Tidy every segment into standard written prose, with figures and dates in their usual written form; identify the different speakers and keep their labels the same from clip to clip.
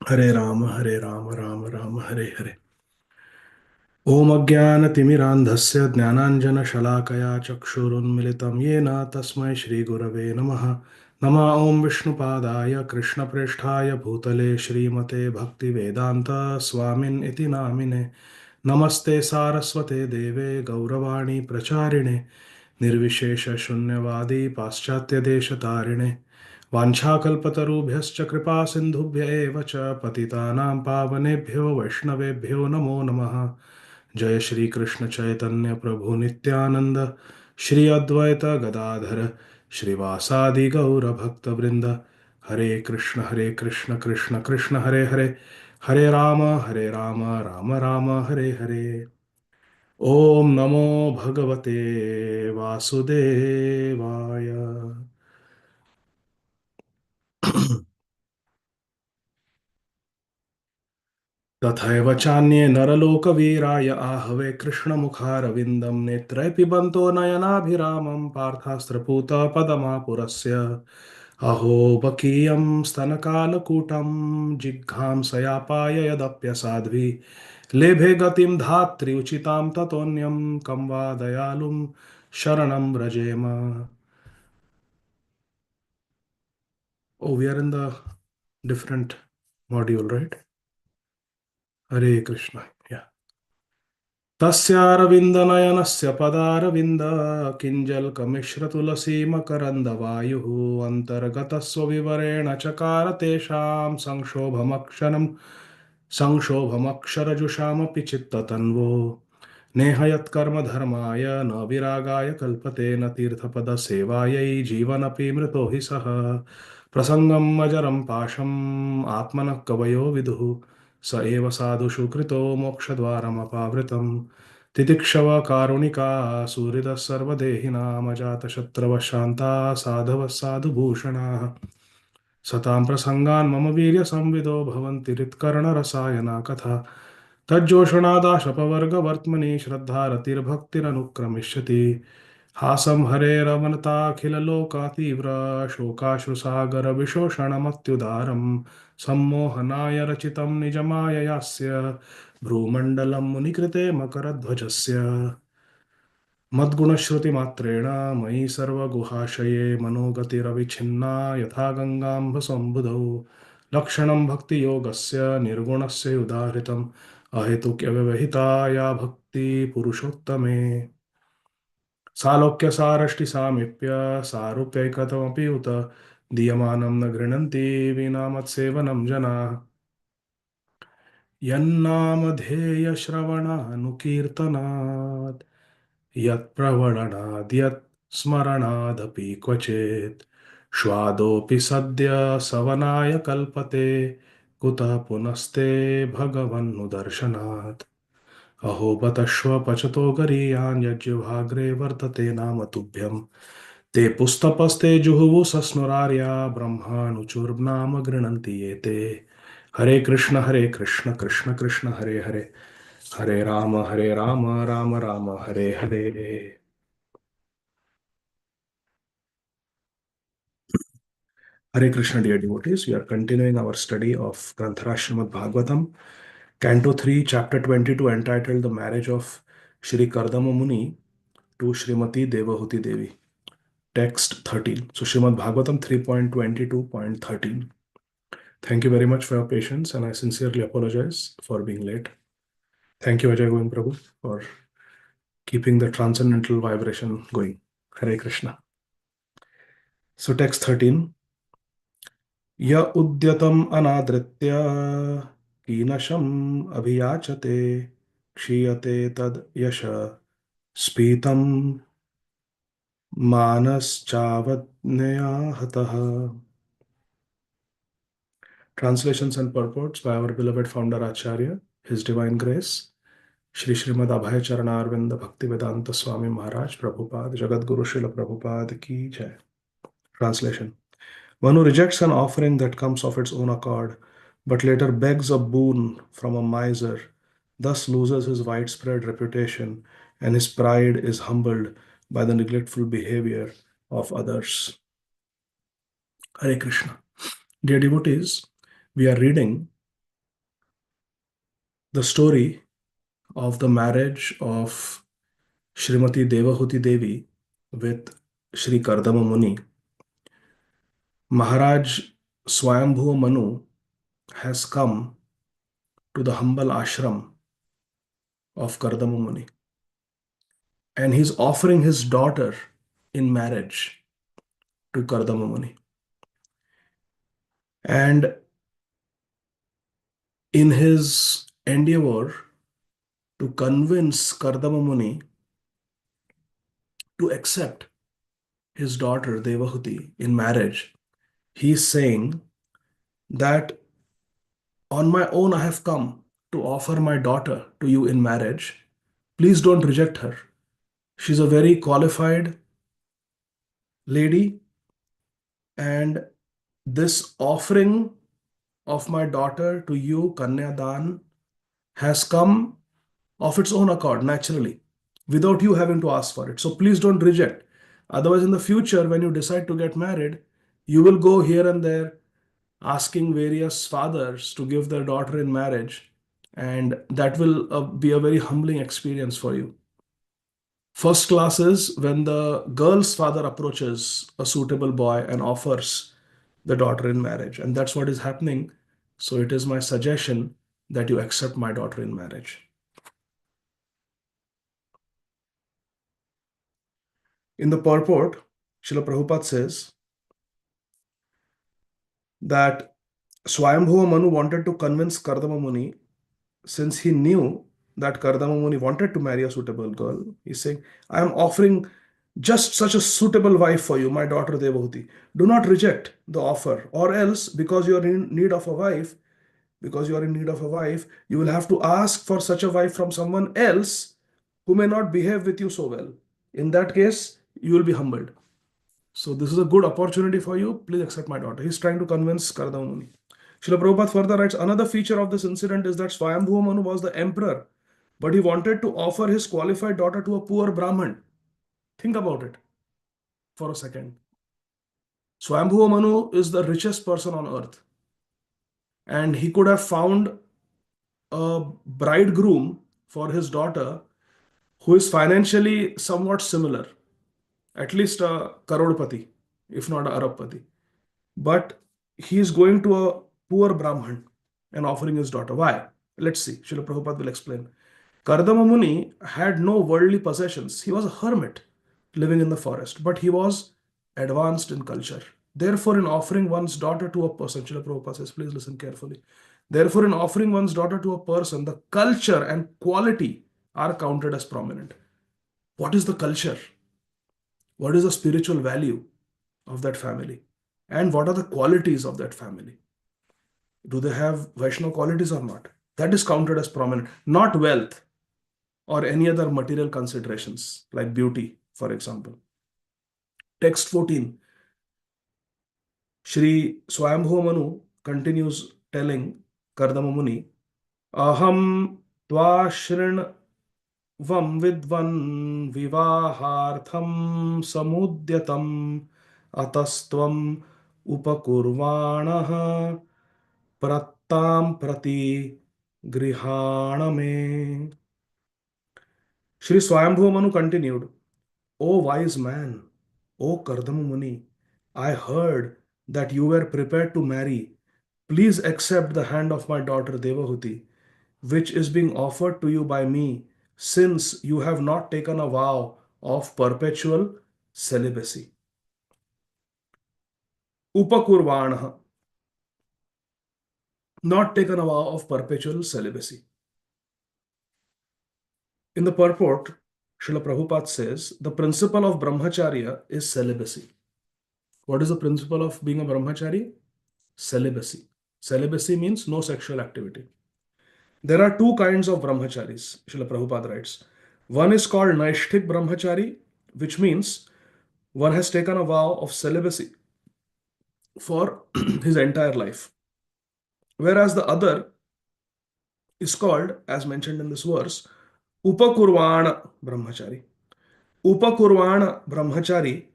Speaker 1: हरे राम राम राम हरे हरे। ॐ अज्ञानतिमिरान्धस्य ज्ञानाञ्जनशलाकया चक्षुरुन्मिलितं येन तस्मै श्रीगुरवे नमः। नमः ॐ विष्णुपादाय कृष्णप्रेष्ठाय भूतले श्रीमते भक्तिवेदान्त स्वामिन् इति नामिने। नमस्ते सारस्वते देवे गौरवाणी प्रचारिणे निर्विशेषशून्यवादी पाश्चात्यदेशतारिणे वाञ्छाकल्पतरुभ्यश्च कृपा सिन्धुभ्य एव च पतितानां पावनेभ्यो वैष्णवेभ्यो नमो नमः। जय श्री कृष्ण चैतन्य प्रभु नित्यानंद श्री अद्वैत गदाधर श्रीवासादि गौर भक्त वृंद। हरे कृष्ण कृष्ण कृष्ण हरे हरे, हरे राम राम राम हरे हरे। ओम नमो भगवते वासुदेवाय। तथैव चान्ये नरलोकवीराय आहवे कृष्णमुखारविन्दं नेत्रै पिबन्तो नयनाभिरामं पार्थास्त्रपूतपदमापुरस्य। अहो बकीयं स्तनकालकूटं जिघांसयापाय यदप्यसाध्वी लेभे गतिं धात्री उचितां ततोऽन्यं कं वा दयालुं शरणं व्रजेम। Oh, we are in the different module, right? Hare Krishna. Yeah. तस्यारविन्दनयनस्य पदारविन्द किञ्जल्कमिश्रतुलसीमकरन्दवायुः अन्तर्गतस्वविवरेण चकार तेषां संक्षोभमक्षरजुषामपि चित्ततन्वो नेह यत्कर्मधर्माय न विरागाय कल्पते न तीर्थपदसेवायै जीवनपि मृतो हि सः प्रसङ्गम् अजरं पाशम् आत्मनः कवयो विदुः स एव साधुषु कृतो मोक्षद्वारमपावृतम् तितिक्षव कारुणिका सुहृदः सर्वदेहिनामजातशत्रवः शान्ता साधवः साधुभूषणाः सतां प्रसङ्गान् मम वीर्यसंविदो भवन्ति हृत्कर्णरसायना कथा तज्जोषणादाशपवर्गवर्त्मनि श्रद्धारतिर्भक्तिरनुक्रमिष्यति हासं हरेरवनताखिललोकातीव्र शोकाश्रुसागरविशोषणमत्युदारं सम्मोहनाय रचितं निजमाययास्य भ्रूमण्डलं मुनिकृते मकरध्वजस्य मद्गुणश्रुतिमात्रेण मयि सर्वगुहाशये मनोगतिरविच्छिन्ना यथा गङ्गाम्भसम्बुधौ लक्षणं भक्तियोगस्य निर्गुणस्य उदाहृतम् अहेतुक्यव्यवहिता या भक्तिपुरुषोत्तमे सालोक्यसारष्टिसामीप्य सारूप्यैकतमपि उत दीयमानं न गृह्णन्ति विना मत्सेवनं जनाः यन्नामधेयश्रवणानुकीर्तनात् यत्प्रवणनाद्यत् स्मरणादपि क्वचेत् श्वादोऽपि सद्य सवनाय कल्पते कुतः पुनस्ते भगवन्नुदर्शनात् अहो बतश्व पचतो गरीयान् यज्जुभाग्रे वर्तते नाम तुभ्यम् ते पुस्तपस्ते जुहुवु सस्नुरार्या ब्रह्माणुचुर्नाम गृह्णन्ति ये ते। हरे कृष्ण कृष्ण कृष्ण हरे हरे, हरे Ram Ram Ram Hare Hare. Hare Krishna, dear devotees, we are continuing our study of Granthara Srimad Bhagavatam, Canto 3, Chapter 22, entitled The Marriage of Shri Kardama Muni to Srimati Devahuti Devi. Text 13. So, Srimad Bhagavatam 3.22.13. Thank you very much for your patience, and I sincerely apologize for being late. Thank you, Ajay Govind Prabhu, for keeping the transcendental vibration going. Hare Krishna. So, text 13. य उद्यतम् अनादृत्य कीनशम् अभियाचते क्षीयते तद् यश स्फीतं मानश्चावज्ञया हतः. Translations and purports by our beloved founder Acharya, His Divine Grace, Shri Srimad Abhay Charanarvinda Bhaktivedanta Swami Maharaj Prabhupada, Jagat Guru Srila Prabhupada Ki Jai. Translation. One who rejects an offering that comes of its own accord, but later begs a boon from a miser, thus loses his widespread reputation, and his pride is humbled by the neglectful behavior of others. Hare Krishna. Dear devotees, we are reading the story of the marriage of Srimati Devahuti Devi with Sri Kardama Muni. Maharaj Swayambhuva Manu has come to the humble ashram of Kardama Muni, and he's offering his daughter in marriage to Kardama Muni. And in his endeavor to convince Kardama Muni to accept his daughter Devahuti in marriage, he is saying that on my own I have come to offer my daughter to you in marriage. Please don't reject her. She's a very qualified lady, and this offering of my daughter to you, Kanyadan, has come of its own accord, naturally, without you having to ask for it. So please don't reject. Otherwise, in the future, when you decide to get married, you will go here and there asking various fathers to give their daughter in marriage, and that will be a very humbling experience for you. First class is when the girl's father approaches a suitable boy and offers the daughter in marriage, and that's what is happening. So it is my suggestion that you accept my daughter in marriage. In the purport, Srila Prabhupada says that Swayambhuva Manu wanted to convince Kardama Muni, since he knew that Kardama Muni wanted to marry a suitable girl. He's saying, I am offering just such a suitable wife for you, my daughter Devahuti. Do not reject the offer, or else, because you are in need of a wife, you will have to ask for such a wife from someone else who may not behave with you so well. In that case, you will be humbled. So this is a good opportunity for you. Please accept my daughter. He's trying to convince Kardama Muni. Srila Prabhupada further writes, another feature of this incident is that Swayambhuva Manu was the emperor, but he wanted to offer his qualified daughter to a poor Brahmin. Think about it for a second. Swayambhuva Manu is the richest person on earth, and he could have found a bridegroom for his daughter who is financially somewhat similar, at least a Karodpati, if not a Arabpati. But he is going to a poor Brahman and offering his daughter. Why? Let's see. Srila Prabhupada will explain. Kardama Muni had no worldly possessions. He was a hermit living in the forest, but he was advanced in culture. Therefore, in offering one's daughter to a person, Srila Prabhupada says, please listen carefully. Therefore, in offering one's daughter to a person, the culture and quality are counted as prominent. What is the culture? What is the spiritual value of that family? And what are the qualities of that family? Do they have Vaishnava qualities or not? That is counted as prominent, not wealth or any other material considerations like beauty, for example. Text 14. Shri Swayambhuva Manu continues telling Kardama Muni, Aham Tvashrin Vam Vidvan Vivahartham Samudyatam Atastvam Upakurvanaha Prattam Prati Grihaname. Shri Swayambhuva Manu continued, O wise man, O Kardama Muni, I heard that you were prepared to marry. Please accept the hand of my daughter Devahuti, which is being offered to you by me, since you have not taken a vow of perpetual celibacy. Upakurvanaha, not taken a vow of perpetual celibacy. In the purport, Srila Prabhupada says, the principle of brahmacharya is celibacy. What is the principle of being a brahmachari? Celibacy. Celibacy means no sexual activity. There are two kinds of brahmacharis, Srila Prabhupada writes. One is called Naishthik brahmachari, which means one has taken a vow of celibacy for his entire life. Whereas the other is called, as mentioned in this verse, Upakurvana brahmachari. Upakurvana brahmachari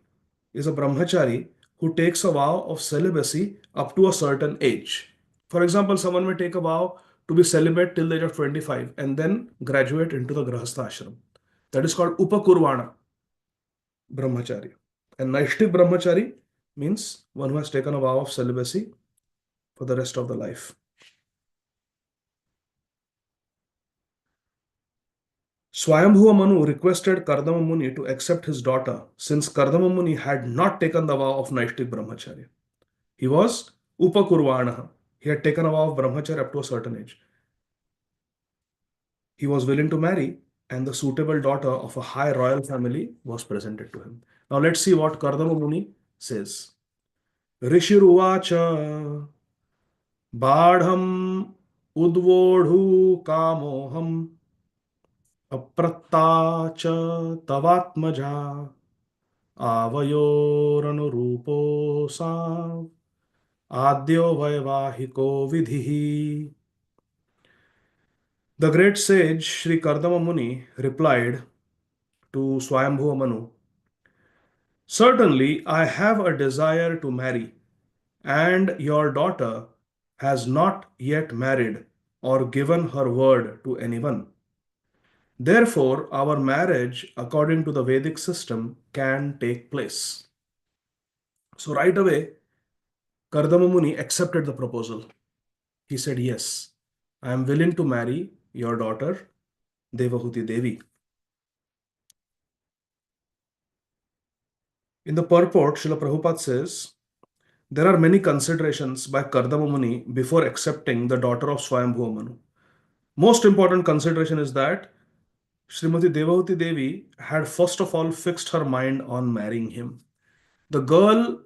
Speaker 1: is a brahmachari who takes a vow of celibacy up to a certain age. For example, someone may take a vow to be celibate till the age of 25 and then graduate into the Grahastha ashram. That is called Upakurvana Brahmachari. And Naishtik Brahmachari means one who has taken a vow of celibacy for the rest of the life. Swayambhuva Manu requested Kardama Muni to accept his daughter since Kardama Muni had not taken the vow of Naishtik Brahmacharya. He was Upakurvana. He had taken a vow of Brahmacharya up to a certain age. He was willing to marry, and the suitable daughter of a high royal family was presented to him. Now let's see what Kardama Muni says. Rishiruvacha Badham Udvodhu Kamoham Apratta cha Tavatmaja Avayoranurupo sa Adyo Vaivahiko Vidhi. The great sage Sri Kardama Muni replied to Swayambhuva Manu, "Certainly, I have a desire to marry, and your daughter has not yet married or given her word to anyone. Therefore, our marriage, according to the Vedic system, can take place." So, right away, Kardama Muni accepted the proposal. He said, "Yes, I am willing to marry your daughter, Devahuti Devi." In the purport, Srila Prabhupada says, there are many considerations by Kardama Muni before accepting the daughter of Swayambhuva Manu. Most important consideration is that Srimati Devahuti Devi had first of all fixed her mind on marrying him. The girl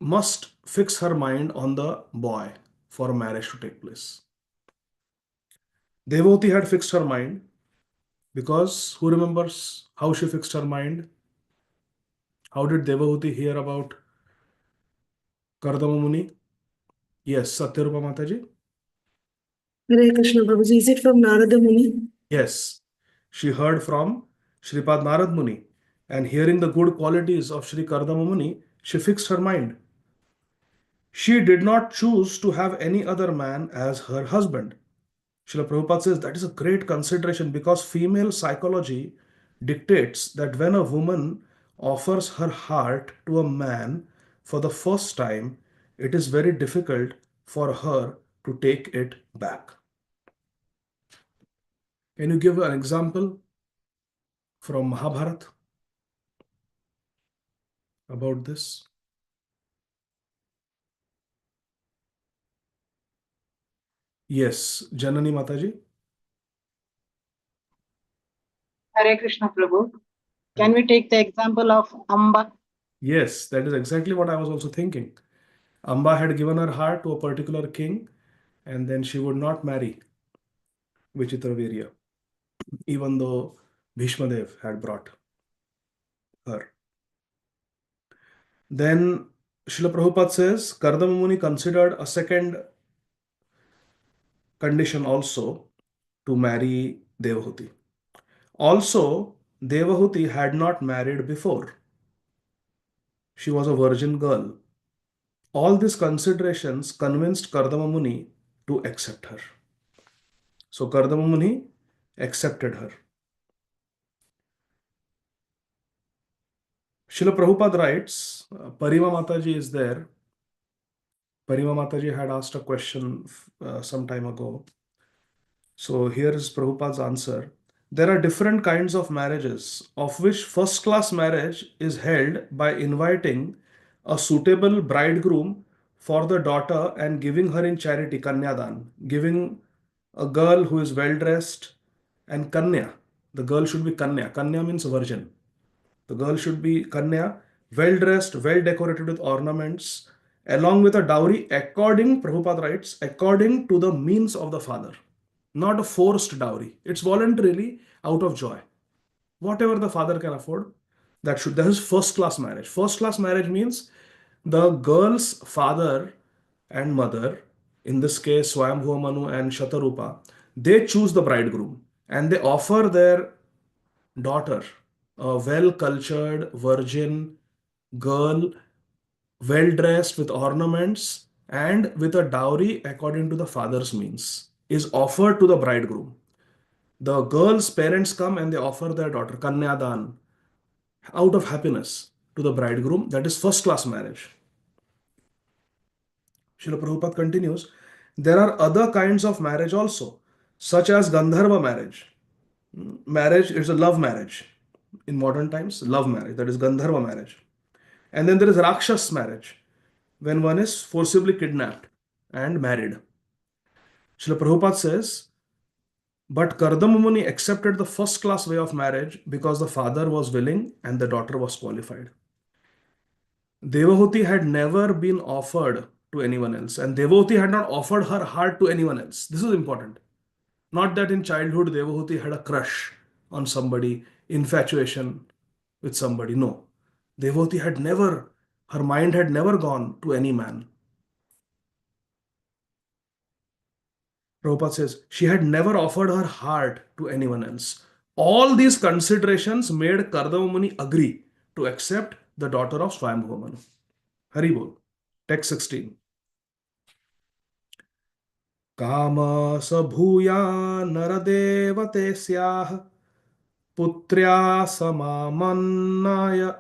Speaker 1: must fix her mind on the boy for marriage to take place. Devahuti had fixed her mind because who remembers how she fixed her mind? How did Devahuti hear about Kardama Muni? Yes, Satyarupa Mataji?
Speaker 2: Hare Krishna Prabhuji, is it from Narada Muni?
Speaker 1: Yes, she heard from Shripad Narad Muni, and hearing the good qualities of Sri Kardama Muni, she fixed her mind. She did not choose to have any other man as her husband. Srila Prabhupada says that is a great consideration because female psychology dictates that when a woman offers her heart to a man for the first time, it is very difficult for her to take it back. Can you give an example from Mahabharata about this? Yes, Janani Mataji.
Speaker 3: Hare Krishna Prabhu. Can we take the example of Amba?
Speaker 1: Yes, that is exactly what I was also thinking. Amba had given her heart to a particular king, and then she would not marry Vichitravirya, even though Bhishmadev had brought her. Then Srila Prabhupada says Kardama Muni considered a second condition also to marry Devahuti. Also, Devahuti had not married before. She was a virgin girl. All these considerations convinced Kardama Muni to accept her. So Kardama Muni accepted her. Srila Prabhupada writes, Parima Mataji is there. Parima Mataji had asked a question some time ago. So here is Prabhupada's answer. There are different kinds of marriages, of which first class marriage is held by inviting a suitable bridegroom for the daughter and giving her in charity, Kanyadan, giving a girl who is well dressed, and Kanya. The girl should be Kanya. Kanya means virgin. The girl should be Kanya, well dressed, well decorated with ornaments, along with a dowry according, Prabhupada writes, according to the means of the father. Not a forced dowry. It's voluntarily out of joy. Whatever the father can afford, that is first class marriage. First class marriage means the girl's father and mother, in this case Swayambhuva Manu and Shatarupa, they choose the bridegroom and they offer their daughter, a well-cultured virgin girl, well-dressed with ornaments and with a dowry according to the father's means. is offered to the bridegroom. The girl's parents come and they offer their daughter, Kanyadan, out of happiness to the bridegroom. That is first class marriage. Srila Prabhupada continues, there are other kinds of marriage also, such as Gandharva marriage. Marriage is a love marriage. In modern times, love marriage, that is Gandharva marriage. And then there is Rakshas marriage, when one is forcibly kidnapped and married. Srila Prabhupada says, but Kardama Muni accepted the first class way of marriage because the father was willing and the daughter was qualified. Devahuti had never been offered to anyone else, and Devahuti had not offered her heart to anyone else. This is important. Not that in childhood Devahuti had a crush on somebody, infatuation with somebody. No. Devahuti had never, her mind had never gone to any man. Prabhupada says she had never offered her heart to anyone else. All these considerations made Kardama Muni agree to accept the daughter of Swayambhuva Manu. Hari Bol. Text 16. Kama sabhuya naradevate syah putrya samamannaya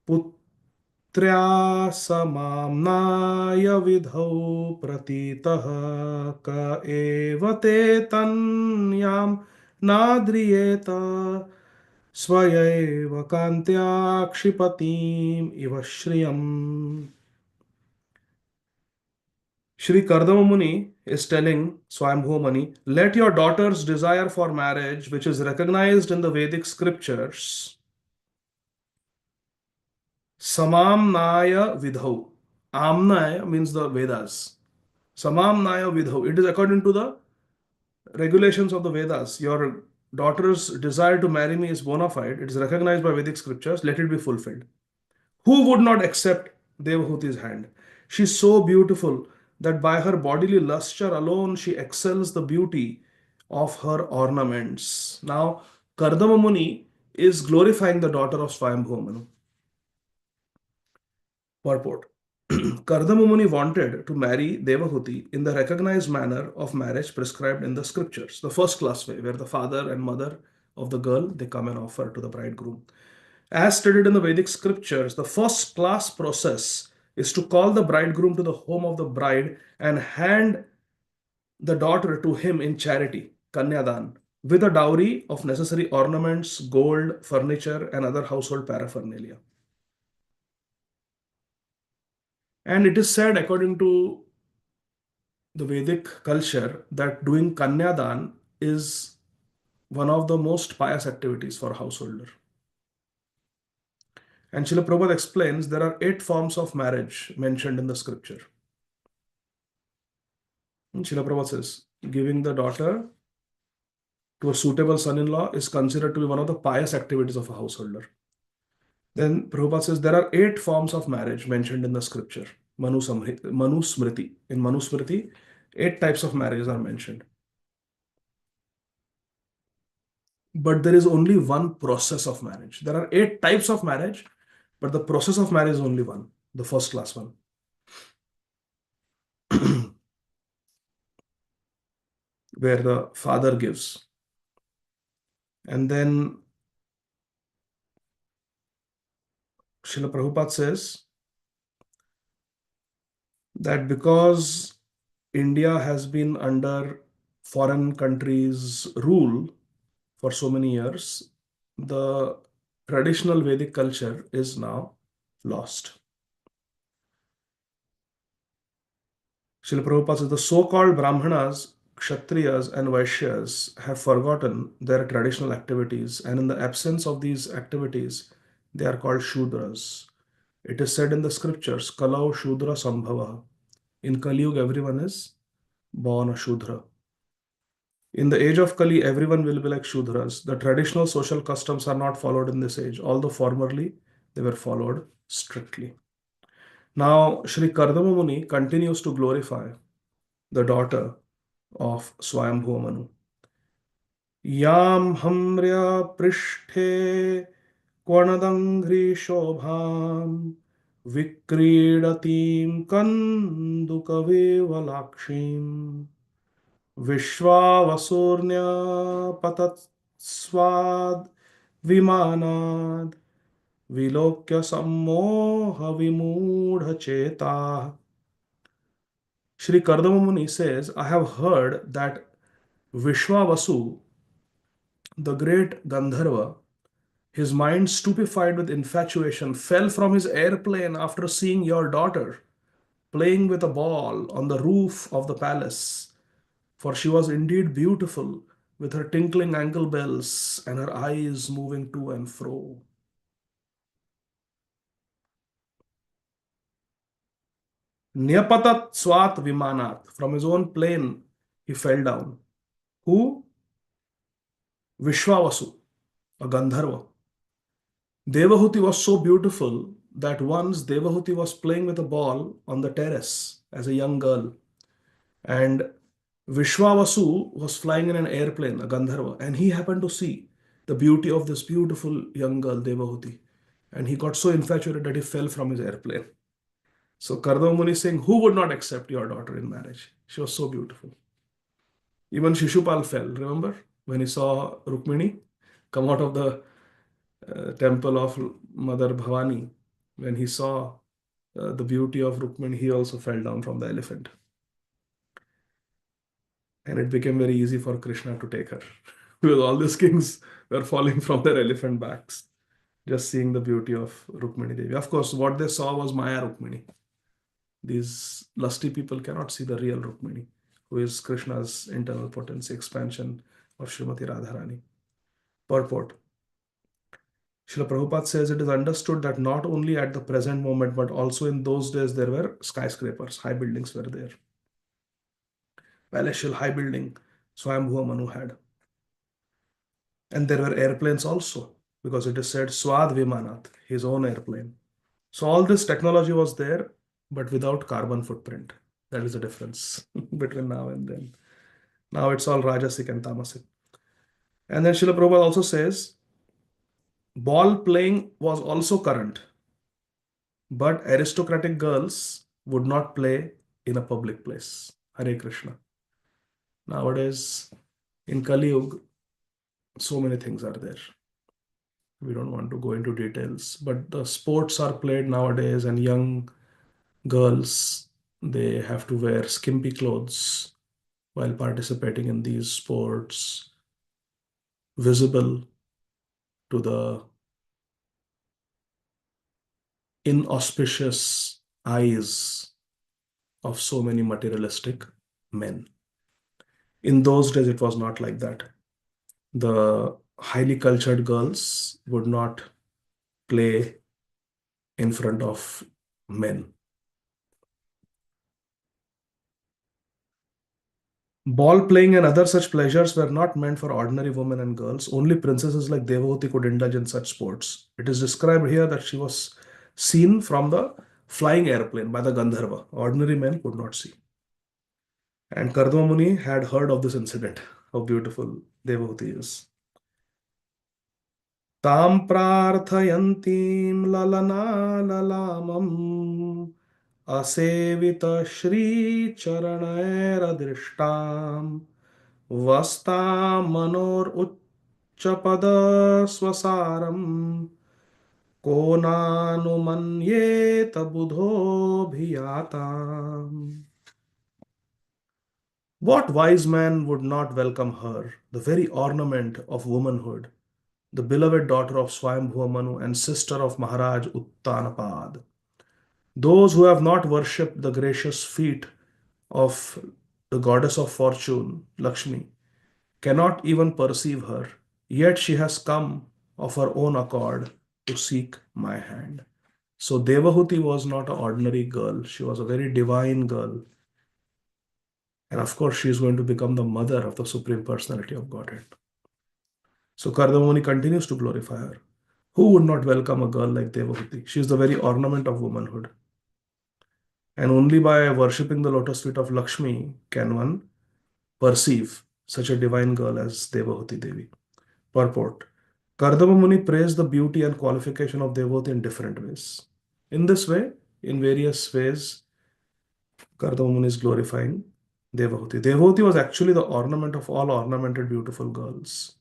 Speaker 1: putrya samamnaya vidhau pratitah ka evate tanyam nadriyeta swayaiva kantya kshipatim iva shriyam. Shri Kardama Muni is telling Swayambhuva Muni, let your daughter's desire for marriage, which is recognized in the Vedic scriptures, Samamnaya Vidhau. Amnaya means the Vedas. Samamnaya Vidhau. It is according to the regulations of the Vedas. Your daughter's desire to marry me is bona fide. It is recognized by Vedic scriptures. Let it be fulfilled. Who would not accept Devahuti's hand? She is so beautiful that by her bodily lustre alone she excels the beauty of her ornaments. Now, Kardama Muni is glorifying the daughter of Swayambhuva Manu. Purport. Kardama Muni wanted to marry Devahuti in the recognized manner of marriage prescribed in the scriptures, the first class way, where the father and mother of the girl, they come and offer to the bridegroom. As stated in the Vedic scriptures, the first class process is to call the bridegroom to the home of the bride and hand the daughter to him in charity, Kanyadan, with a dowry of necessary ornaments, gold, furniture, and other household paraphernalia. And it is said, according to the Vedic culture, that doing Kanyadan is one of the most pious activities for a householder. And Srila Prabhupada explains there are 8 forms of marriage mentioned in the scripture. And Srila Prabhupada says, giving the daughter to a suitable son-in-law is considered to be one of the pious activities of a householder. Then Prabhupada says there are 8 forms of marriage mentioned in the scripture. Manu Smriti. In Manu Smriti, 8 types of marriages are mentioned. But there is only one process of marriage. There are 8 types of marriage, but the process of marriage is only one, the first class one. Where the father gives. And then Srila Prabhupada says that because India has been under foreign countries' rule for so many years, the traditional Vedic culture is now lost. Srila Prabhupada says the so-called Brahmanas, Kshatriyas, and Vaishyas have forgotten their traditional activities, and in the absence of these activities, they are called Shudras. It is said in the scriptures, Kalau Shudra Sambhava. In Kali Yuga, everyone is born a Shudra. In the age of Kali, everyone will be like Shudras. The traditional social customs are not followed in this age, although formerly they were followed strictly. Now, Sri Kardama Muni continues to glorify the daughter of Swayambhuva Manu. Yam hamrya prishthe kvanadangri shobham vikridatim kandukavevalakshim Vishwavasurnya patat swad vimanad vilokya sammoha vimudha cheta. Shri Kardama says, I have heard that Vishwavasu, the great Gandharva, his mind stupefied with infatuation, fell from his airplane after seeing your daughter playing with a ball on the roof of the palace. For she was indeed beautiful, with her tinkling ankle bells and her eyes moving to and fro. Nyapatat swat vimanat. From his own plane, he fell down. Who? Vishwavasu, a Gandharva. Devahuti was so beautiful that once Devahuti was playing with a ball on the terrace as a young girl, and Vishwavasu was flying in an airplane, a Gandharva, and he happened to see the beauty of this beautiful young girl, Devahuti. And he got so infatuated that he fell from his airplane. So Kardama Muni is saying, who would not accept your daughter in marriage? She was so beautiful. Even Shishupal fell, remember? When he saw Rukmini come out of the temple of Mother Bhavani, when he saw the beauty of Rukmini, he also fell down from the elephant. And it became very easy for Krishna to take her. Because all these kings were falling from their elephant backs, just seeing the beauty of Rukmini Devi. Of course, what they saw was Maya Rukmini. These lusty people cannot see the real Rukmini, who is Krishna's internal potency expansion of Srimati Radharani. Purport. Srila Prabhupada says it is understood that not only at the present moment, but also in those days there were skyscrapers, high buildings were there. Palatial high building, Swayambhuva Manu had. And there were airplanes also, because it is said Swad Vimanat, his own airplane. So all this technology was there, but without carbon footprint. That is the difference between now and then. Now it's all Rajasic and Tamasic. And then Srila Prabhupada also says, ball playing was also current, but aristocratic girls would not play in a public place. Hare Krishna. Nowadays, in Kali Yuga, so many things are there. We don't want to go into details, but the sports are played nowadays, and young girls, they have to wear skimpy clothes while participating in these sports, visible to the inauspicious eyes of so many materialistic men. In those days, it was not like that. The highly cultured girls would not play in front of men. Ball playing and other such pleasures were not meant for ordinary women and girls. Only princesses like Devahuti could indulge in such sports. It is described here that she was seen from the flying airplane by the Gandharva. Ordinary men could not see. And Kardama Muni had heard of this incident, how beautiful Devahuti is. Tam prarthayantim lalana lalamam asevita shri charanaira Vasta manor uchchapada swasaram konanumanyeta budho bhiyatam. What wise man would not welcome her, the very ornament of womanhood, the beloved daughter of Swayambhuva Manu and sister of Maharaj Uttanapad? Those who have not worshipped the gracious feet of the goddess of fortune, Lakshmi, cannot even perceive her, yet she has come of her own accord to seek my hand. So Devahuti was not an ordinary girl. She was a very divine girl. And of course, she is going to become the mother of the Supreme Personality of Godhead. So Kardama Muni continues to glorify her. Who would not welcome a girl like Devahuti? She is the very ornament of womanhood. And only by worshipping the lotus feet of Lakshmi can one perceive such a divine girl as Devahuti Devi. Purport. Kardama Muni praised the beauty and qualification of Devahuti in different ways. In this way, in various ways, Kardama Muni is glorifying Devahuti. Devahuti was actually the ornament of all ornamented beautiful girls.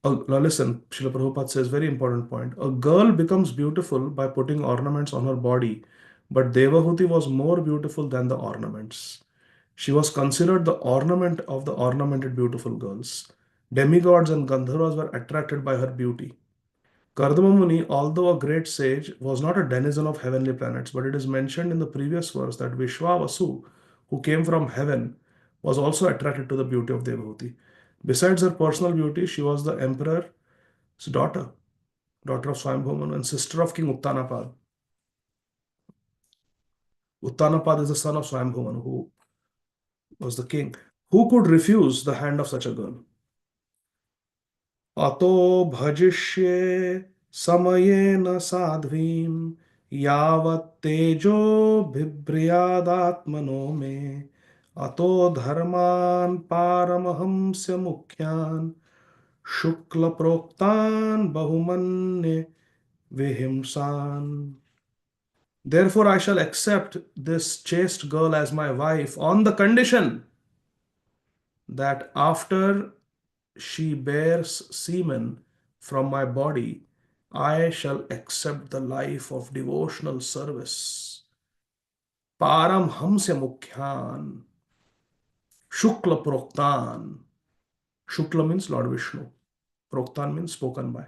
Speaker 1: Now listen, Srila Prabhupada says very important point. A girl becomes beautiful by putting ornaments on her body, but Devahuti was more beautiful than the ornaments. She was considered the ornament of the ornamented beautiful girls. Demigods and Gandharvas were attracted by her beauty. Kardama Muni, although a great sage, was not a denizen of heavenly planets, but it is mentioned in the previous verse that Vishwavasu, who came from heaven, was also attracted to the beauty of Devahuti. Besides her personal beauty, she was the emperor's daughter, daughter of Swayambhu Manu, and sister of King Uttanapad. Uttanapad is the son of Swayambhu Manu, who was the king. Who could refuse the hand of such a girl? अतो भजिष्ये समयेन साध्वीं यावत् तेजो बिभ्रयादात्मनो मे अतो धर्मान् पारमहंस्य मुख्यान् शुक्ल प्रोक्तान् बहुमन्ये vihimsan. Therefore, I shall accept this chaste girl as my wife on the condition that after she bears semen from my body, I shall accept the life of devotional service. Param hamsya mukhyan, Shukla proktan. Shukla means Lord Vishnu. Proktan means spoken by.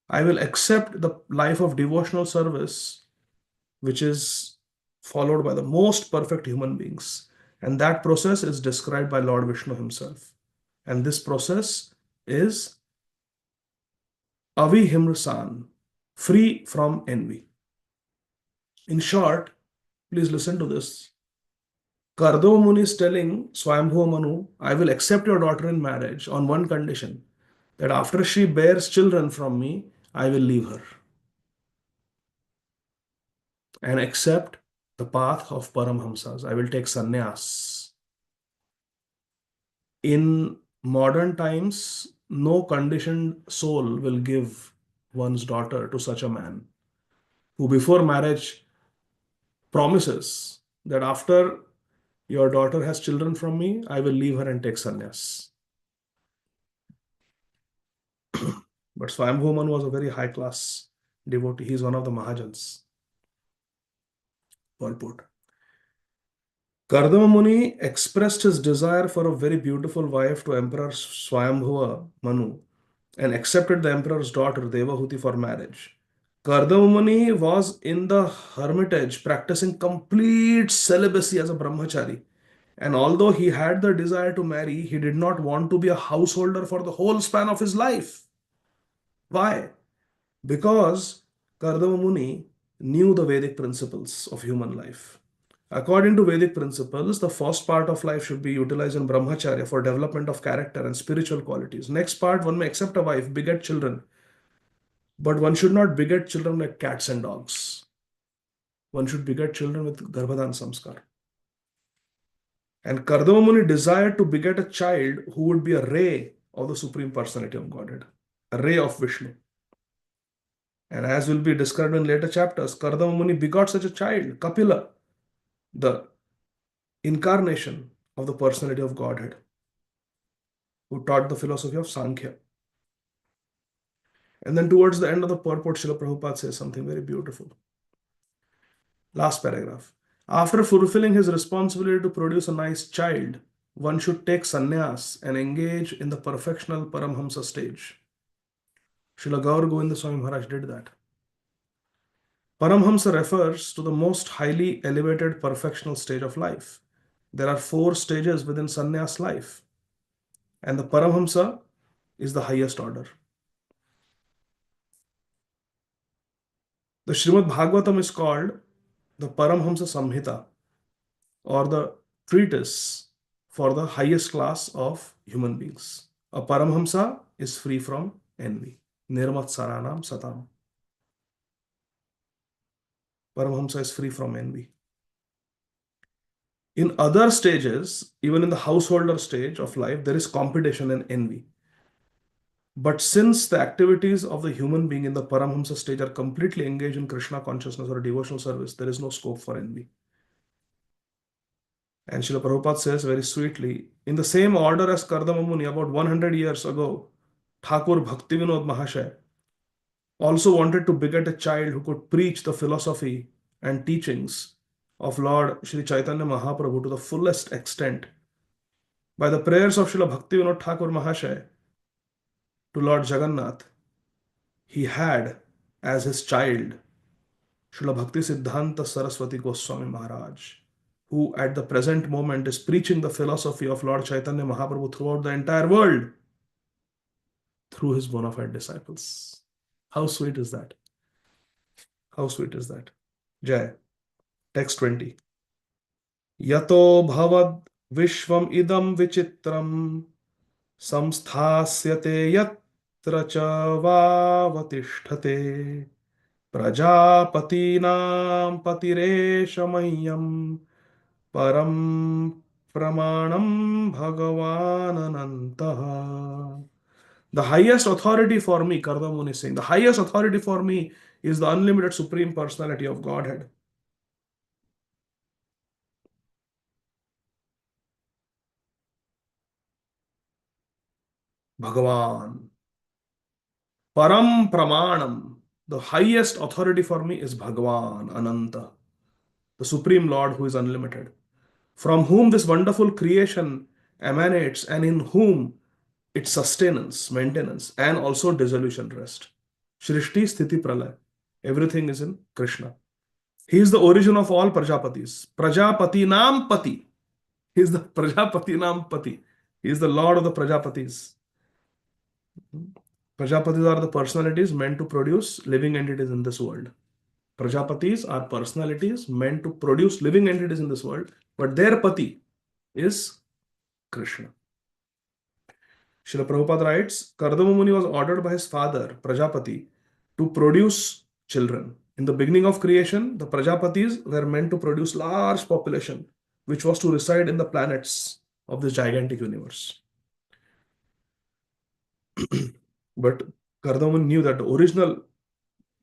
Speaker 1: I will accept the life of devotional service, which is followed by the most perfect human beings. And that process is described by Lord Vishnu himself. And this process is avihimrasan, free from envy. In short, please listen to this. Kardama Muni is telling Swayambhu Manu, I will accept your daughter in marriage on one condition, that after she bears children from me, I will leave her and accept the path of Paramhamsas. I will take sannyas. In modern times, no conditioned soul will give one's daughter to such a man who before marriage promises that after your daughter has children from me, I will leave her and take sannyas. But Swayambhu Manu was a very high class devotee. He is one of the Mahajans. Well put. Kardama Muni expressed his desire for a very beautiful wife to Emperor Swayambhuva Manu and accepted the emperor's daughter Devahuti for marriage. Kardama Muni was in the hermitage practicing complete celibacy as a brahmachari. And although he had the desire to marry, he did not want to be a householder for the whole span of his life. Why? Because Kardama Muni knew the Vedic principles of human life. According to Vedic principles, the first part of life should be utilized in brahmacharya for development of character and spiritual qualities. Next part, one may accept a wife, beget children, but one should not beget children like cats and dogs. One should beget children with Garbhadan Samskar. And Kardama Muni desired to beget a child who would be a ray of the Supreme Personality of Godhead, a ray of Vishnu. And as will be described in later chapters, Kardama Muni begot such a child, Kapila, the incarnation of the Personality of Godhead, who taught the philosophy of Sankhya. And then towards the end of the purport, Srila Prabhupada says something very beautiful. Last paragraph. After fulfilling his responsibility to produce a nice child, one should take sannyas and engage in the perfectional Paramhamsa stage. Srila Gaur Govinda Swami Maharaj did that. Paramhamsa refers to the most highly elevated perfectional stage of life. There are 4 stages within sannyas life, and the Paramhamsa is the highest order. The Srimad Bhagavatam is called the Paramhamsa Samhita, or the treatise for the highest class of human beings. A Paramhamsa is free from envy. Nirmat Saranam Satam. Paramhamsa is free from envy. In other stages, even in the householder stage of life, there is competition and envy. But since the activities of the human being in the Paramhamsa stage are completely engaged in Krishna consciousness or devotional service, there is no scope for envy. And Srila Prabhupada says very sweetly, in the same order as Kardama Muni, about 100 years ago, Thakur Bhakti Vinod Mahasaya also wanted to beget a child who could preach the philosophy and teachings of Lord Sri Chaitanya Mahaprabhu to the fullest extent. By the prayers of Srila Bhakti Vinod Thakur Mahasaya to Lord Jagannath, he had as his child Srila Bhakti Siddhanta Saraswati Goswami Maharaj, who at the present moment is preaching the philosophy of Lord Chaitanya Mahaprabhu throughout the entire world through his bona fide disciples. How sweet is that? How sweet is that? Jai. Text 20. Yato bhavad vishvam idam vichitram samsthasyate yatra cha vavatishthate prajapatinam patireshamayam param pramanam bhagavan anantah. The highest authority for me, Kardamuni is saying, the highest authority for me is the unlimited supreme personality of Godhead. Bhagavan. Param Pramanam. The highest authority for me is Bhagavan, Ananta, the Supreme Lord who is unlimited, from whom this wonderful creation emanates and in whom its sustenance, maintenance, and also dissolution rest. Shrishti, Sthiti, Pralaya. Everything is in Krishna. He is the origin of all Prajapatis. Prajapati Nam Pati. He is the Prajapati Nam Pati. He is the Lord of the Prajapatis. Prajapatis are the personalities meant to produce living entities in this world. Prajapatis are personalities meant to produce living entities in this world, but their Pati is Krishna. Srila Prabhupada writes, Kardama Muni was ordered by his father, Prajapati, to produce children. In the beginning of creation, the Prajapatis were meant to produce large population, which was to reside in the planets of this gigantic universe. But Kardama Muni knew that the original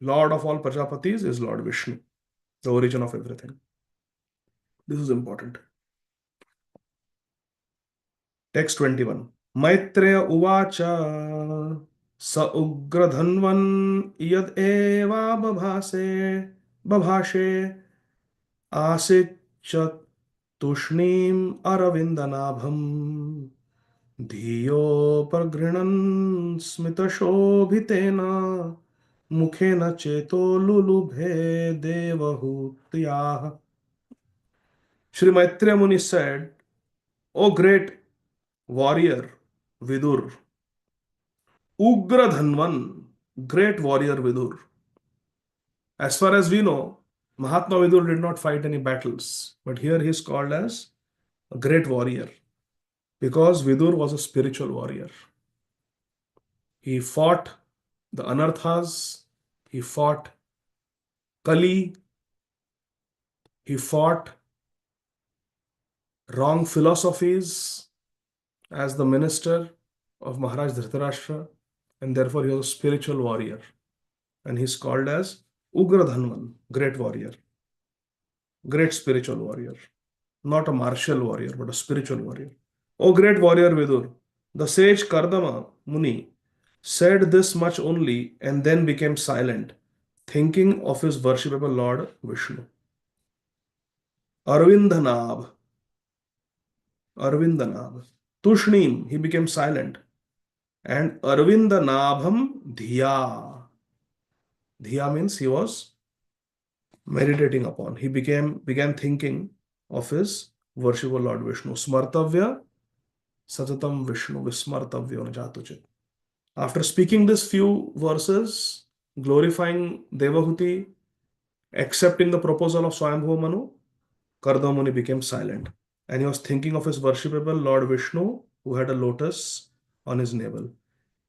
Speaker 1: Lord of all Prajapatis is Lord Vishnu, the origin of everything. This is important. Text 21. Maitreya uvacha sa ugradhanvan yad eva babhashe asichat tushnim aravindanabham dhiyo pargrinan smitashobhitena mukhena cheto lulubhe devahutiyah. Shri Maitreya Muni said, O great warrior Vidur, Ugra Dhanvan, great warrior Vidur. As far as we know, Mahatma Vidur did not fight any battles, but here he is called as a great warrior because Vidur was a spiritual warrior. He fought the Anarthas, he fought Kali, he fought wrong philosophies as the minister of Maharaj Dhritarashtra, and therefore he was a spiritual warrior. And he is called as Ugra Dhanvan, great warrior, great spiritual warrior, not a martial warrior, but a spiritual warrior. O great warrior Vidur, the sage Kardama Muni said this much only and then became silent, thinking of his worshipable Lord Vishnu. Arvindanabh, Arvindanabh. Tushnim, he became silent. And Arvindanabham Dhiya. Dhiya means he was meditating upon. He began thinking of his worshipful Lord Vishnu. Smartavya Satatam Vishnu Vismartavya Najatuchit. After speaking these few verses, glorifying Devahuti, accepting the proposal of Swayambhuva Manu, Kardama Muni became silent. And he was thinking of his worshipable Lord Vishnu, who had a lotus on his navel.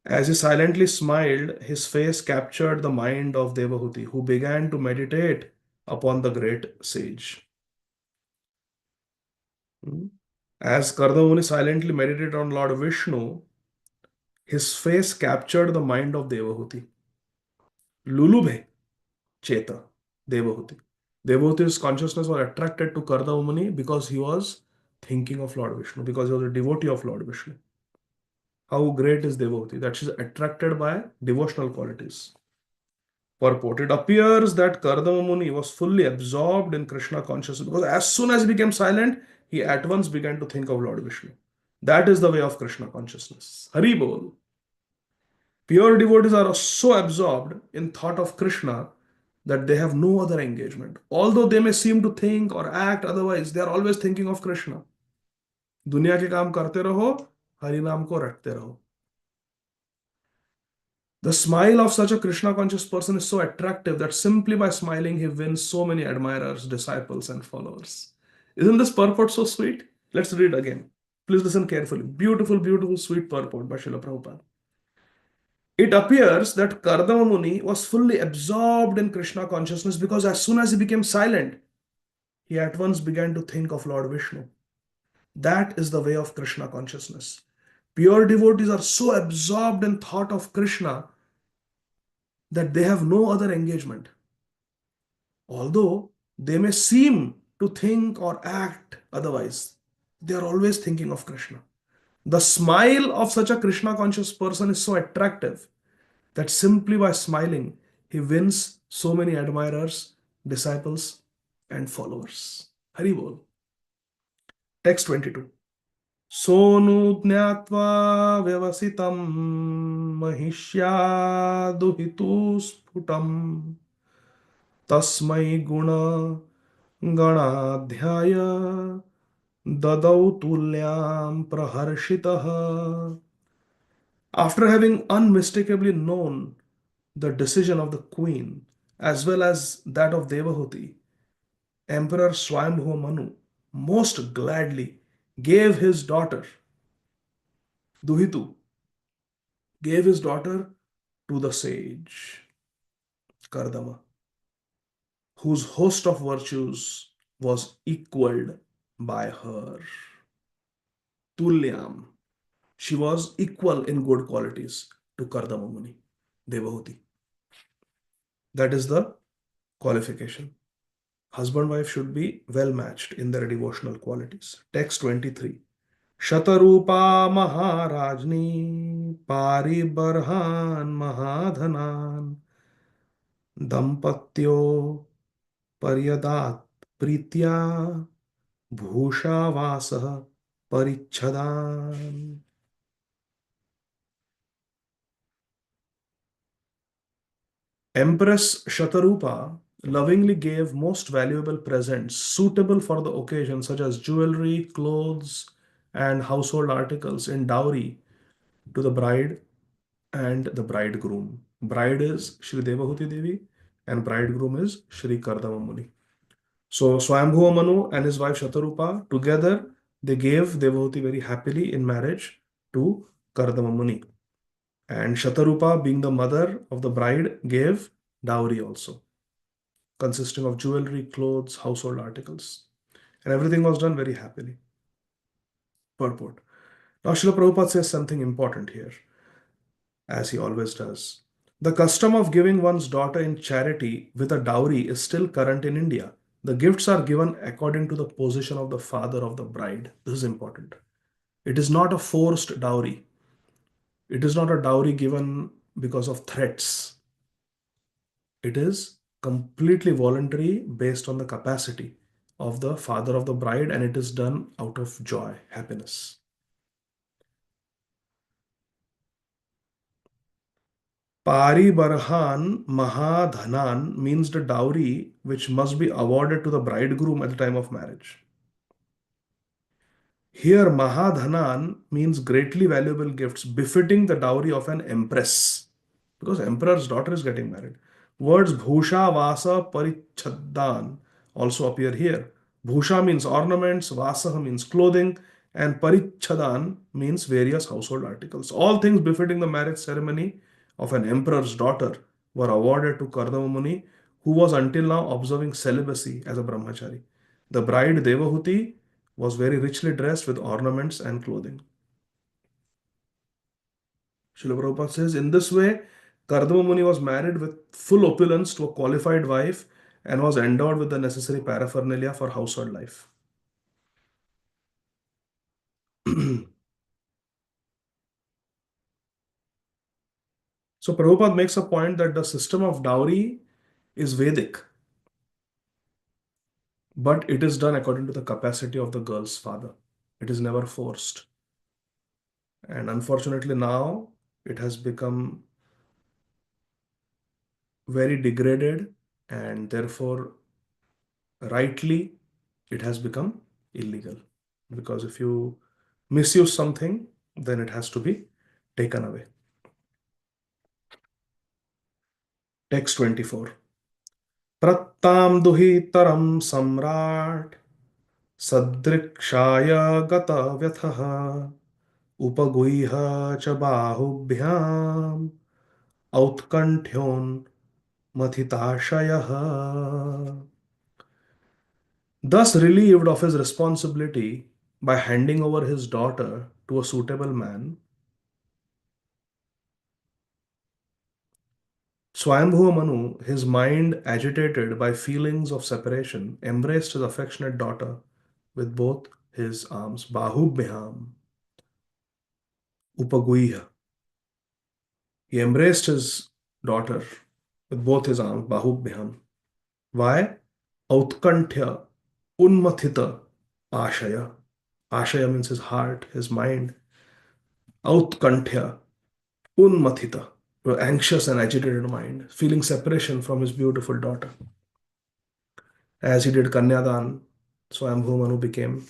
Speaker 1: As he silently smiled, his face captured the mind of Devahuti, who began to meditate upon the great sage. As Kardama Muni silently meditated on Lord Vishnu, his face captured the mind of Devahuti. Lulubhe Cheta, Devahuti. Devahuti's consciousness was attracted to Kardama Muni because he was thinking of Lord Vishnu because he was a devotee of Lord Vishnu. How great is devotee? That she is attracted by devotional qualities. Purport. It appears that Kardama Muni was fully absorbed in Krishna consciousness because as soon as he became silent, he at once began to think of Lord Vishnu. That is the way of Krishna consciousness. Hari Bol. Pure devotees are so absorbed in thought of Krishna that they have no other engagement. Although they may seem to think or act otherwise, they are always thinking of Krishna. दुनिया के काम करते रहो, हरि नाम को रटते रहो. The smile of such a Krishna conscious person is so attractive that simply by smiling he wins so many admirers, disciples, and followers. Isn't this purport so sweet? Let's read again. Please listen carefully. Beautiful, beautiful, sweet purport by Srila Prabhupada. It appears that Kardama Muni was fully absorbed in Krishna consciousness because as soon as he became silent, he at once began to think of Lord Vishnu. That is the way of Krishna consciousness. Pure devotees are so absorbed in thought of Krishna that they have no other engagement. Although they may seem to think or act otherwise, they are always thinking of Krishna. The smile of such a Krishna conscious person is so attractive that simply by smiling, he wins so many admirers, disciples, and followers. Hari Bol. Text 22. Sonu jnatva vyavasitam mahishya duhitu sputam tasmai guna ganadhyaya dadau tulyam praharshitah. After having unmistakably known the decision of the queen as well as that of Devahuti, Emperor Swayambhuva Manu most gladly gave his daughter, Duhitu, gave his daughter to the sage, Kardama, whose host of virtues was equaled by her. Tulyam. She was equal in good qualities to Kardama Muni, Devahuti. That is the qualification. Husband wife should be well matched in their devotional qualities. Text 23. Shatarupa Maharajni Paribarhan Mahadhanan Dampatyo Paryadat Pritya Bhushavasah Parichadan. Empress Shatarupa lovingly gave most valuable presents suitable for the occasion, such as jewelry, clothes, and household articles in dowry to the bride and the bridegroom. Bride is Shri Devahuti Devi and bridegroom is Shri Kardama Muni. So Swayambhuva Manu and his wife Shatarupa together they gave Devahuti very happily in marriage to Kardama Muni. And Shatarupa, being the mother of the bride, gave dowry also, consisting of jewelry, clothes, household articles. And everything was done very happily. Purport. Now Srila Prabhupada says something important here, as he always does. The custom of giving one's daughter in charity with a dowry is still current in India. The gifts are given according to the position of the father of the bride. This is important. It is not a forced dowry. It is not a dowry given because of threats. It is completely voluntary based on the capacity of the father of the bride, and it is done out of joy, happiness. Paribarhan Mahadhanan means the dowry which must be awarded to the bridegroom at the time of marriage. Here, Mahadhanan means greatly valuable gifts befitting the dowry of an empress, because emperor's daughter is getting married. Words Bhusha, Vasa, Parichadan also appear here. Bhusha means ornaments, Vasa means clothing, and Parichadan means various household articles. All things befitting the marriage ceremony of an emperor's daughter were awarded to Kardama Muni, who was until now observing celibacy as a brahmachari. The bride Devahuti was very richly dressed with ornaments and clothing. Srila Prabhupada says, in this way, Kardama Muni was married with full opulence to a qualified wife and was endowed with the necessary paraphernalia for household life. So Prabhupada makes a point that the system of dowry is Vedic, but it is done according to the capacity of the girl's father. It is never forced. And unfortunately, now it has become very degraded, and therefore, rightly, it has become illegal. Because if you misuse something, then it has to be taken away. Text 24. Prattam duhitaram samrat sadrikshaya gata vyathaha upaguiha cha bahubhyam outkanthyon mathitashayah. Thus relieved of his responsibility by handing over his daughter to a suitable man, Swayambhuva Manu, his mind agitated by feelings of separation, embraced his affectionate daughter with both his arms. Bahubhyam upaguiha. He embraced his daughter with both his arms. Bahubhyam. Why? Outkanthya unmathita ashaya. Ashaya means his heart, his mind. Outkanthya unmathita. Anxious and agitated mind, feeling separation from his beautiful daughter. As he did Kanyadan, Swayambhu Manu became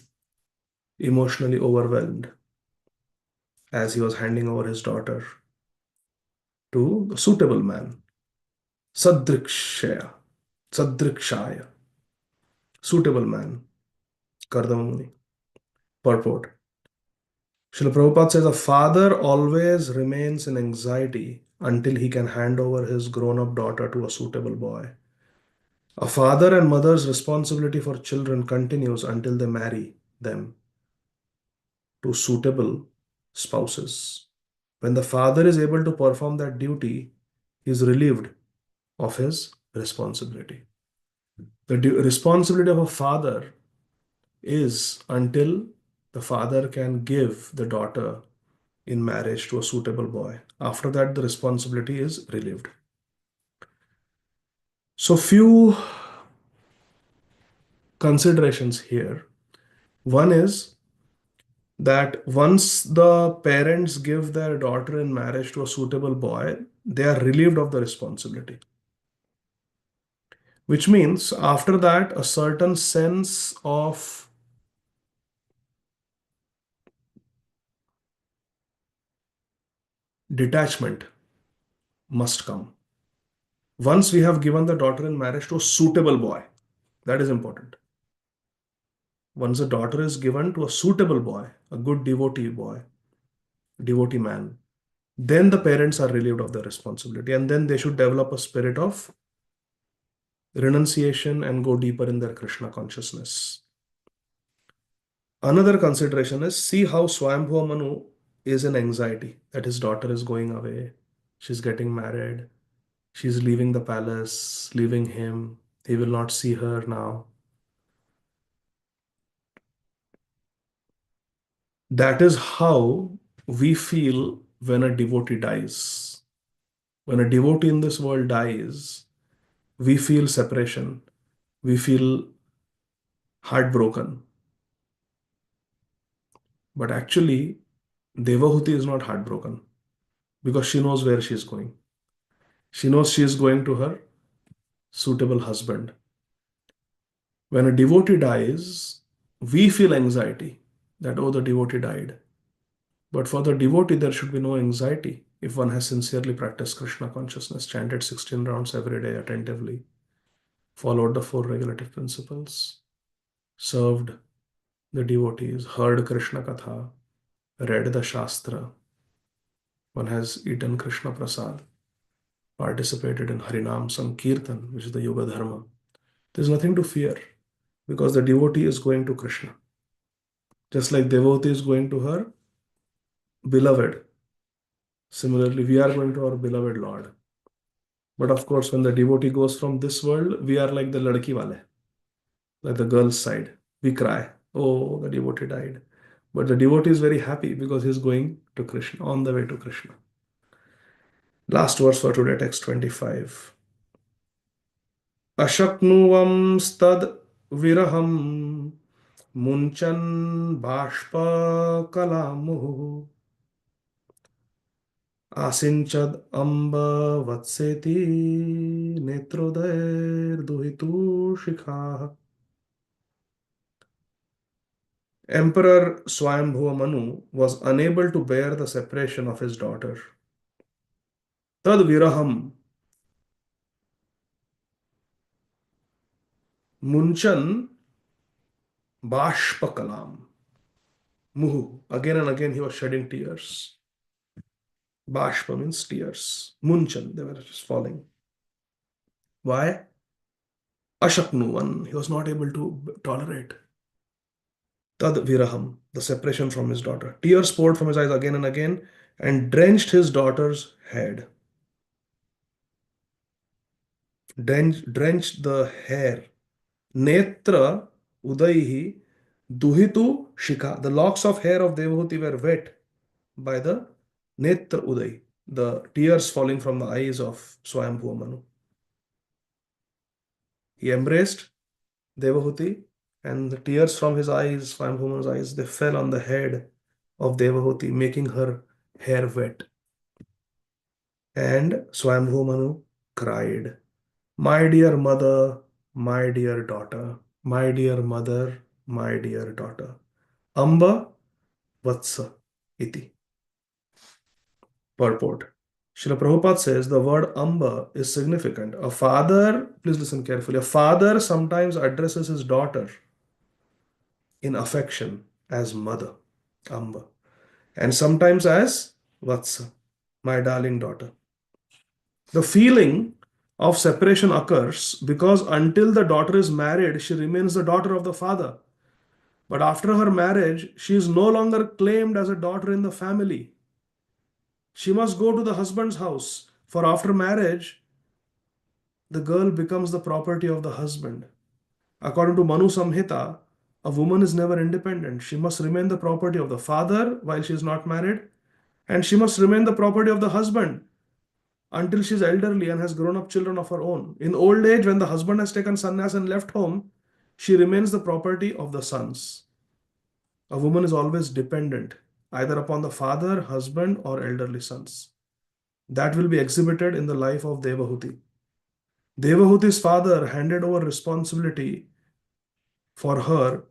Speaker 1: emotionally overwhelmed as he was handing over his daughter to a suitable man. Sadrikshaya, Sadrikshaya, suitable man, Kardama Muni. Purport. Srila Prabhupada says a father always remains in anxiety until he can hand over his grown-up daughter to a suitable boy. A father and mother's responsibility for children continues until they marry them to suitable spouses. When the father is able to perform that duty, he is relieved of his responsibility. The responsibility of a father is until the father can give the daughter in marriage to a suitable boy. After that, the responsibility is relieved. So, few considerations here. One is that once the parents give their daughter in marriage to a suitable boy, they are relieved of the responsibility. Which means after that, a certain sense of detachment must come. Once we have given the daughter in marriage to a suitable boy, that is important. Once a daughter is given to a suitable boy, a good devotee boy, devotee man, then the parents are relieved of their responsibility, and then they should develop a spirit of renunciation and go deeper in their Krishna consciousness. Another consideration is see how Swayambhuva Manu is in anxiety that his daughter is going away, she's getting married, she's leaving the palace, leaving him, he will not see her now. That is how we feel when a devotee dies. When a devotee in this world dies, we feel separation, we feel heartbroken. But actually, Devahuti is not heartbroken because she knows where she is going. She knows she is going to her suitable husband. When a devotee dies, we feel anxiety that, oh, the devotee died. But for the devotee, there should be no anxiety if one has sincerely practiced Krishna consciousness, chanted 16 rounds every day attentively, followed the 4 regulative principles, served the devotees, heard Krishna Katha, read the Shastra, one has eaten Krishna Prasad, participated in Harinam Sankirtan, which is the Yoga Dharma. There's nothing to fear because the devotee is going to Krishna. Just like devotee is going to her beloved. Similarly, we are going to our beloved Lord. But of course, when the devotee goes from this world, we are like the ladki wale, like the girl's side. We cry, oh, the devotee died. But the devotee is very happy because he's going to Krishna, on the way to Krishna. Last verse for today, text 25. Ashaknuvam stad viraham munchan bashpa kalamuhu asinchad amba vatseti netrodair duhitu shikha. Emperor Swayambhuva Manu was unable to bear the separation of his daughter. Tad viraham munchan bashpakalam muhu. Again and again he was shedding tears. Bashpa means tears. Munchan, they were just falling. Why? Ashaknuvan, he was not able to tolerate. Tad viraham, the separation from his daughter. Tears poured from his eyes again and again and drenched his daughter's head. Drenched the hair. Netra udaihi duhitu shika. The locks of hair of Devahuti were wet by the netra udai, the tears falling from the eyes of Swayambhuva Manu. He embraced Devahuti, and the tears from his eyes, Swayambhuva Manu's eyes, they fell on the head of Devahuti, making her hair wet. And Swayambhuva Manu cried, "My dear mother, my dear daughter, my dear mother, my dear daughter. Amba Vatsa iti." Purport. Srila Prabhupada says the word Amba is significant. A father, please listen carefully, a father sometimes addresses his daughter in affection as mother, Amba, and sometimes as Vatsa, my darling daughter. The feeling of separation occurs because until the daughter is married, she remains the daughter of the father. But after her marriage, she is no longer claimed as a daughter in the family. She must go to the husband's house, for after marriage, the girl becomes the property of the husband. According to Manu Samhita, a woman is never independent. She must remain the property of the father while she is not married, and she must remain the property of the husband until she is elderly and has grown up children of her own. In old age, when the husband has taken sannyas and left home, she remains the property of the sons. A woman is always dependent, either upon the father, husband, or elderly sons. That will be exhibited in the life of Devahuti. Devahuti's father handed over responsibility for her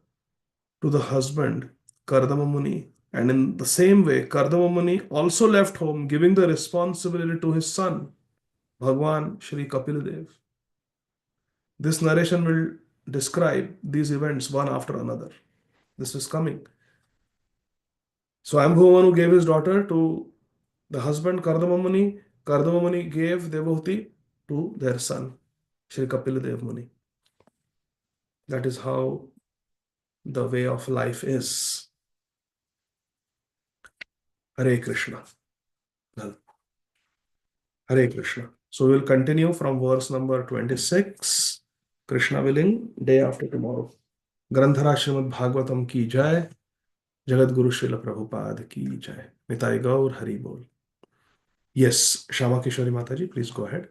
Speaker 1: to the husband, Kardama Muni. And in the same way, Kardama Muni also left home, giving the responsibility to his son, Bhagwan Shri Kapildev. This narration will describe these events one after another. This is coming. So Swayambhuva Manu gave his daughter to the husband, Kardama Muni. Kardama Muni gave Devahuti to their son, Shri Kapildev Muni. That is how the way of life is. Hare Krishna. Well, Hare Krishna. So we'll continue from verse number 26. Krishna willing, day after tomorrow. Granthara Srimad Bhagavatam ki jai. Jagat Guru Srila Prabhupada ki jai. Nitai Gaur Hari Bol. Yes, Shama Kishori Mataji, please go ahead.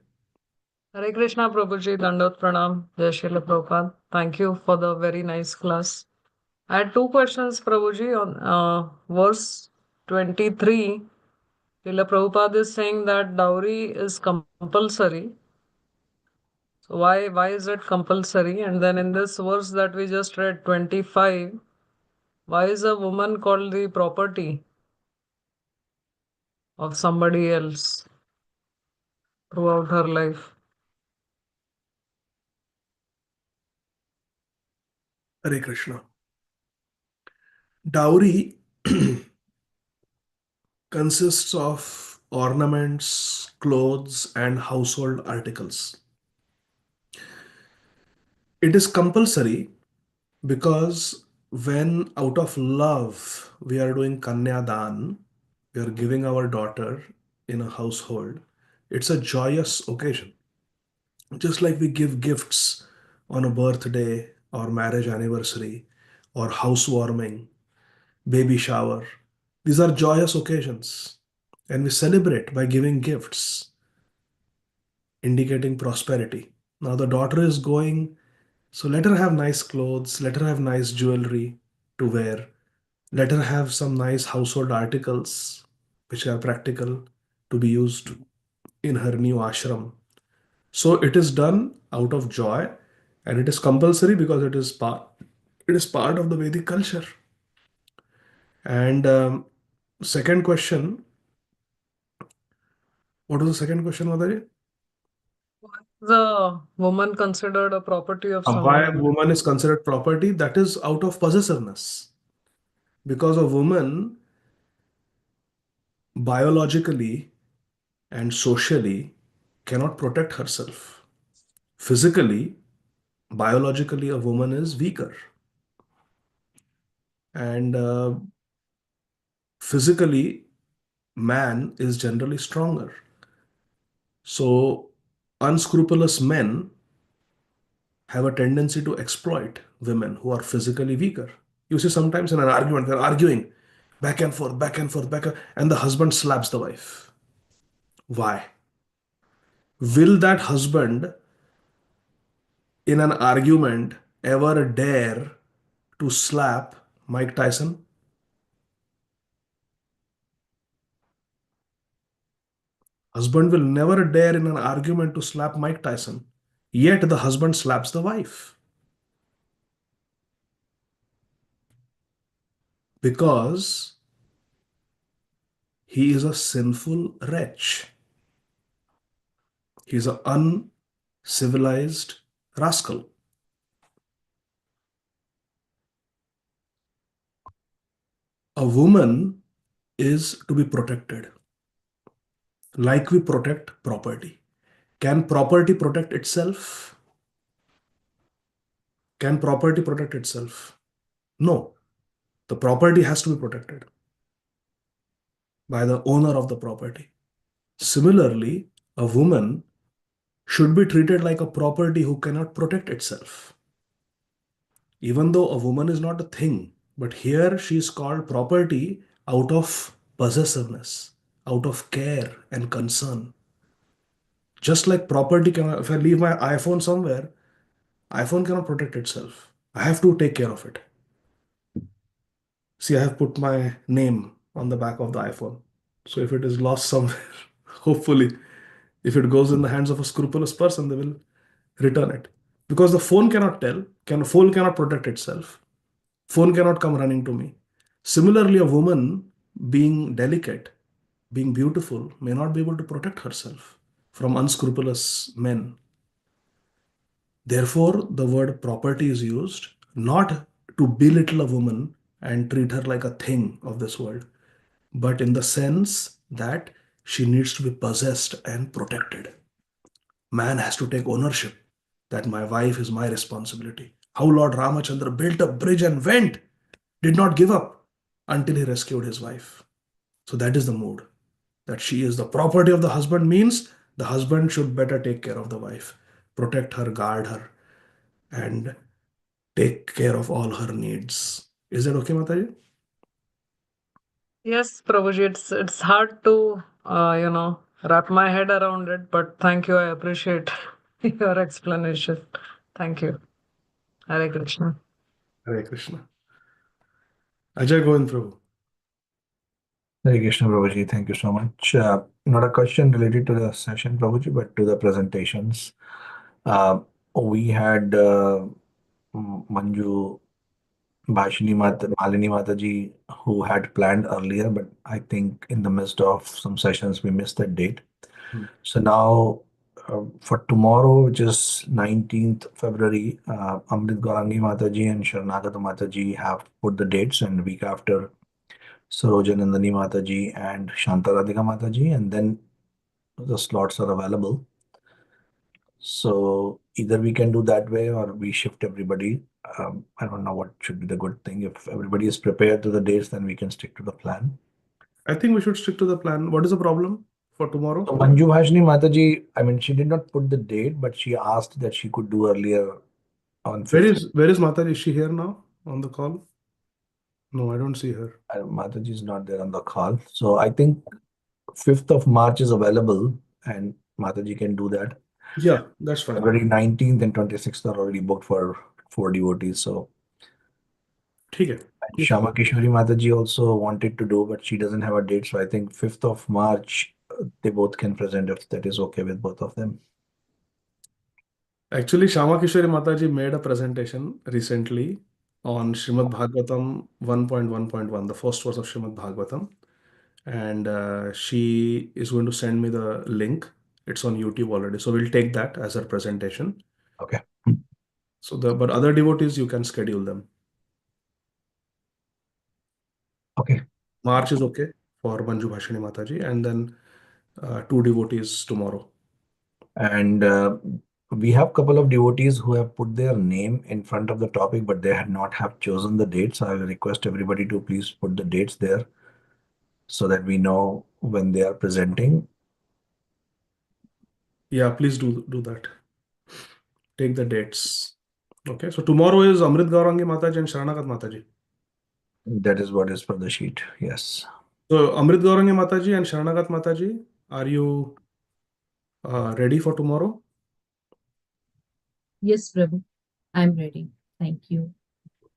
Speaker 4: Hare Krishna Prabhuji, Dandot Pranam, Jai Srila Prabhupada. Thank you for the very nice class. I had two questions, Prabhuji, on verse 23. Srila Prabhupada is saying that dowry is compulsory. So why is it compulsory? And then in this verse that we just read, 25, why is a woman called the property of somebody else throughout her life?
Speaker 1: Hare Krishna. Dowry consists of ornaments, clothes, and household articles. It is compulsory because when out of love we are doing Kanya Dan, we are giving our daughter in a household, it's a joyous occasion. Just like we give gifts on a birthday or marriage anniversary or housewarming, baby shower. These are joyous occasions, and we celebrate by giving gifts, indicating prosperity. Now the daughter is going, so let her have nice clothes, let her have nice jewelry to wear, let her have some nice household articles which are practical to be used in her new ashram. So it is done out of joy, and it is compulsory because it is part of the Vedic culture. And second question, what was the second question, Madaji?
Speaker 4: The woman considered a property of
Speaker 1: Why
Speaker 4: someone?
Speaker 1: woman is considered property? That is out of possessiveness. Because a woman biologically and socially cannot protect herself. Physically, biologically, a woman is weaker. And physically, man is generally stronger. So, unscrupulous men have a tendency to exploit women who are physically weaker. You see, sometimes in an argument, they're arguing back and forth, back and forth, and the husband slaps the wife. Why? Will that husband in an argument ever dare to slap Mike Tyson? Husband will never dare in an argument to slap Mike Tyson. Yet the husband slaps the wife because he is a sinful wretch. He is an uncivilized rascal. A woman is to be protected like we protect property. Can property protect itself? Can property protect itself? No. The property has to be protected by the owner of the property. Similarly, a woman should be treated like a property who cannot protect itself. Even though a woman is not a thing, but here she is called property out of possessiveness, out of care and concern. Just like property cannot, if I leave my iPhone somewhere, iPhone cannot protect itself. I have to take care of it. See, I have put my name on the back of the iPhone. So if it is lost somewhere, hopefully, if it goes in the hands of a scrupulous person, they will return it. Because the phone cannot tell, phone cannot protect itself. Phone cannot come running to me. Similarly, a woman being delicate, being beautiful, may not be able to protect herself from unscrupulous men. Therefore, the word property is used not to belittle a woman and treat her like a thing of this world, but in the sense that she needs to be possessed and protected. Man has to take ownership that my wife is my responsibility. How Lord Ramachandra built a bridge and went, did not give up until he rescued his wife. So that is the mood. That she is the property of the husband means the husband should better take care of the wife, protect her, guard her, and take care of all her needs. Is that okay, Mataji?
Speaker 4: Yes, Prabhuji, it's hard to wrap my head around it, but thank you. I appreciate your explanation. Thank you. Hare Krishna.
Speaker 1: Hare Krishna. Ajay Govind Prabhu.
Speaker 5: Hare Krishna, Prabhuji. Thank you so much. Not a question related to the session, Prabhuji, but to the presentations. We had Manju Malini Mataji, who had planned earlier, but I think in the midst of some sessions, we missed that date. So now, for tomorrow, which is 19th February, Amrit Gaurangi Mataji and Sharanagata Mataji have put the dates, and the week after, Sarojanandani Mataji and Shantaradhika Mataji, and then the slots are available. So either we can do that way or we shift everybody. I don't know what should be the good thing. If everybody is prepared to the dates, then we can stick to the plan.
Speaker 1: I think we should stick to the plan. What is the problem for tomorrow?
Speaker 5: So Manju Bhashini Mataji, I mean, she did not put the date, but she asked that she could do earlier on 5th.
Speaker 1: Where is Mataji? Is she here now on the call? No, I don't see her.
Speaker 5: Mataji is not there on the call. So I think 5th of March is available and Mataji can do that.
Speaker 1: Yeah, that's fine.
Speaker 5: February 19th and 26th are already booked for 4 devotees. So
Speaker 1: ठीक है. Yes.
Speaker 5: Shama Kishori Mataji also wanted to do, but she doesn't have a date. So I think 5th of March, they both can present if that is okay with both of them.
Speaker 1: Actually, Shama Kishori Mataji made a presentation recently on Srimad Bhagavatam 1.1.1, the first verse of Srimad Bhagavatam. And she is going to send me the link. It's on YouTube already. So we'll take that as her presentation.
Speaker 5: Okay.
Speaker 1: So but other devotees, you can schedule them.
Speaker 5: Okay.
Speaker 1: March is okay for Manju Bhashini Mataji, and then 2 devotees tomorrow.
Speaker 5: And we have a couple of devotees who have put their name in front of the topic, but they had not have chosen the dates. So I will request everybody to please put the dates there so that we know when they are presenting.
Speaker 1: Yeah, please do that. Take the dates. Okay, so tomorrow is Amrit Gaurangi Mataji and Sharanagat Mataji.
Speaker 5: That is what is for the sheet. Yes.
Speaker 1: So Amrit Gaurangi Mataji and Sharanagat Mataji, are you ready for tomorrow?
Speaker 6: Yes, Prabhu. I'm ready. Thank you.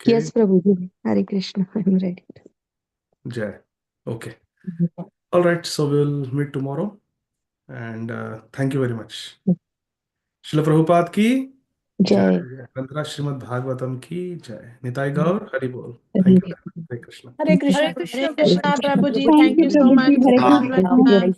Speaker 1: Okay.
Speaker 2: Yes, Prabhuji. Hare Krishna. I'm ready.
Speaker 1: Jai. Okay. All right. So we'll meet tomorrow. And thank you very much. Srila Prabhupada ki
Speaker 2: Jai.
Speaker 1: Grantha Srimad Bhagavatam ki jai. Nitai Gaur, Hari Bol. Thank you. Hare Krishna.
Speaker 7: Hare Krishna.
Speaker 6: Hare Krishna.
Speaker 7: Hare Krishna, Prabhuji.
Speaker 2: Thank
Speaker 7: Thank
Speaker 2: you,
Speaker 7: you so much.
Speaker 2: Prabhuji. Hare Krishna.
Speaker 7: Bye.